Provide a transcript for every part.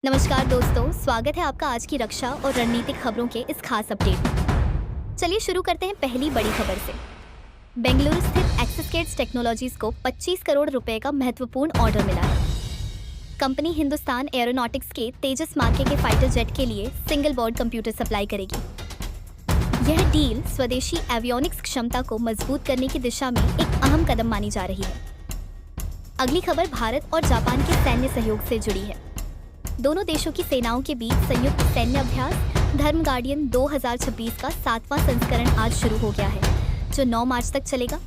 नमस्कार दोस्तों, स्वागत है आपका आज की रक्षा और रणनीतिक खबरों के इस खास अपडेट में। चलिए शुरू करते हैं पहली बड़ी खबर से। बेंगलुरु स्थित एक्सिस टेक्नोलॉजीज को 25 करोड़ रुपए का महत्वपूर्ण ऑर्डर मिला है। कंपनी हिंदुस्तान एरोनॉटिक्स के तेजस मार्के के फाइटर जेट के लिए सिंगल बोर्ड कंप्यूटर सप्लाई करेगी। यह डील स्वदेशी एवियोनिक्स क्षमता को मजबूत करने की दिशा में एक अहम कदम मानी जा रही है। अगली खबर भारत और जापान के सैन्य सहयोग से जुड़ी है। दोनों देशों की सेनाओं के बीच संयुक्त सैन्य अभ्यास धर्म गार्डियन 2026 का 7वां संस्करण आज शुरू हो गया है, जो 9 मार्च तक चलेगा।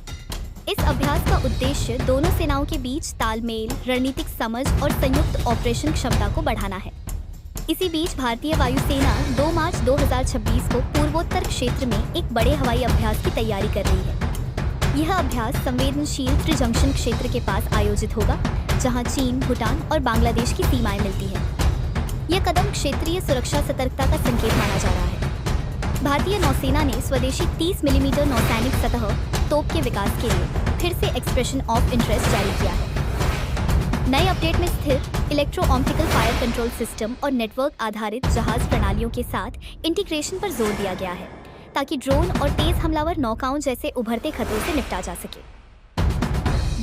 इस अभ्यास का उद्देश्य दोनों सेनाओं के बीच तालमेल, रणनीतिक समझ और संयुक्त ऑपरेशन क्षमता को बढ़ाना है। इसी बीच भारतीय वायुसेना 2 मार्च 2026 को पूर्वोत्तर क्षेत्र में एक बड़े हवाई अभ्यास की तैयारी कर रही है। यह अभ्यास संवेदनशील त्रिजंक्शन क्षेत्र के पास आयोजित होगा, जहां चीन, भूटान और बांग्लादेश की सीमाएं मिलती हैं। यह कदम क्षेत्रीय सुरक्षा सतर्कता का संकेत माना जा रहा है। भारतीय नौसेना ने स्वदेशी 30 मिलीमीटर नौसैनिक सतह तोप के विकास के लिए फिर से एक्सप्रेशन ऑफ इंटरेस्ट जारी किया है। नए अपडेट में स्थिर electro optical fire control system और नेटवर्क आधारित जहाज प्रणालियों के साथ इंटीग्रेशन पर जोर दिया गया है, ताकि ड्रोन और तेज हमलावर नौकाओं जैसे उभरते खतरों से निपटा जा सके।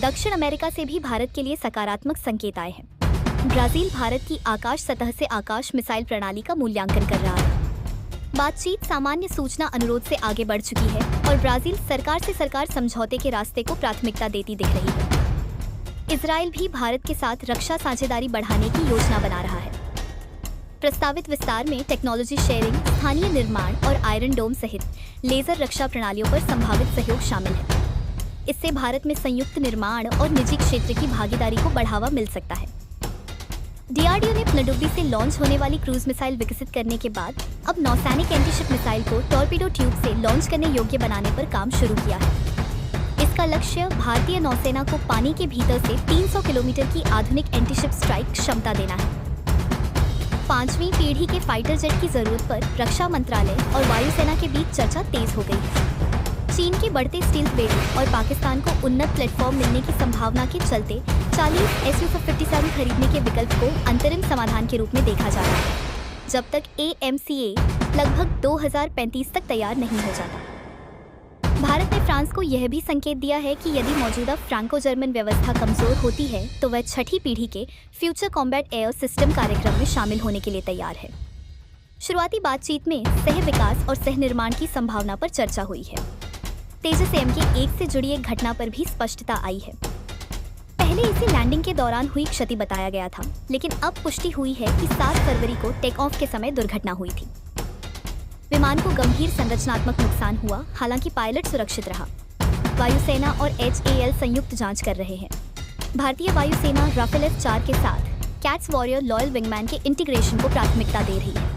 दक्षिण अमेरिका से भी भारत के लिए सकारात्मक संकेत आए हैं। ब्राजील भारत की आकाश सतह से आकाश मिसाइल प्रणाली का मूल्यांकन कर रहा है। बातचीत सामान्य सूचना अनुरोध से आगे बढ़ चुकी है और ब्राजील सरकार से सरकार समझौते के रास्ते को प्राथमिकता देती दिख रही है। इजराइल भी भारत के साथ रक्षा साझेदारी बढ़ाने की योजना बना रहा है। प्रस्तावित विस्तार में टेक्नोलॉजी शेयरिंग, स्थानीय निर्माण और आयरन डोम सहित लेजर रक्षा प्रणालियों पर संभावित सहयोग शामिल है। इससे भारत में संयुक्त निर्माण और निजी क्षेत्र की भागीदारी को बढ़ावा मिल सकता है। डीआरडीओ ने पनडुब्बी से लॉन्च होने वाली क्रूज मिसाइल विकसित करने के बाद अब नौसैनिक एंटीशिप मिसाइल को टॉर्पीडो ट्यूब से लॉन्च करने योग्य बनाने पर काम शुरू किया है। इसका लक्ष्य भारतीय नौसेना को पानी के भीतर से 300 किलोमीटर की आधुनिक एंटीशिप स्ट्राइक क्षमता देना है। 5वीं पीढ़ी के फाइटर जेट की जरूरत पर रक्षा मंत्रालय और वायुसेना के बीच चर्चा तेज हो गई है। चीन के बढ़ते स्टील्थ वेरिएंट और पाकिस्तान को उन्नत प्लेटफॉर्म मिलने की संभावना के चलते 40 Su-57 खरीदने के विकल्प को अंतरिम समाधान के रूप में देखा जा रहा है, जब तक AMCA लगभग 2035 तक तैयार नहीं हो जाता। भारत ने फ्रांस को यह भी संकेत दिया है कि यदि मौजूदा फ्रांको जर्मन व्यवस्था कमजोर होती है तो वह 6ठी पीढ़ी के फ्यूचर कॉम्बैट एयर सिस्टम कार्यक्रम में शामिल होने के लिए तैयार है। शुरुआती बातचीत में सह विकास और सह निर्माण की संभावना पर चर्चा हुई है। तेजस MK-1 से जुड़ी एक घटना पर भी स्पष्टता आई है। पहले इसे लैंडिंग के दौरान हुई क्षति बताया गया था, लेकिन अब पुष्टि हुई है कि 7 फरवरी को टेक ऑफ के समय दुर्घटना हुई थी। विमान को गंभीर संरचनात्मक नुकसान हुआ, हालांकि पायलट सुरक्षित रहा। वायुसेना और HAL संयुक्त जांच कर रहे हैं। भारतीय वायुसेना राफेल F-4 के साथ कैट्स वॉरियर लॉयल विंगमैन के इंटीग्रेशन को प्राथमिकता दे रही है।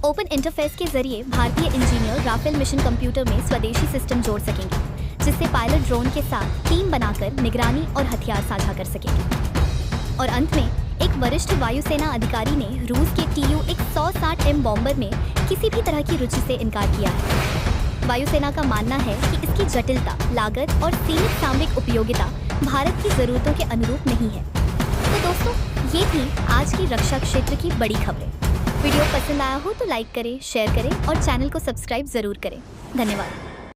ओपन इंटरफेस के जरिए भारतीय इंजीनियर राफेल मिशन कंप्यूटर में स्वदेशी सिस्टम जोड़ सकेंगे, जिससे पायलट ड्रोन के साथ टीम बनाकर निगरानी और हथियार साझा कर सकेंगे। और अंत में एक वरिष्ठ वायुसेना अधिकारी ने रूस के Tu-160M बॉम्बर में किसी भी तरह की रुचि से इनकार किया है। वायुसेना का मानना है कि इसकी जटिलता, लागत और सीमित सामरिक उपयोगिता भारत की जरूरतों के अनुरूप नहीं है। तो दोस्तों, ये थी आज की रक्षा क्षेत्र की बड़ी खबरें। वीडियो पसंद आया हो तो लाइक करें, शेयर करें और चैनल को सब्सक्राइब जरूर करें। धन्यवाद।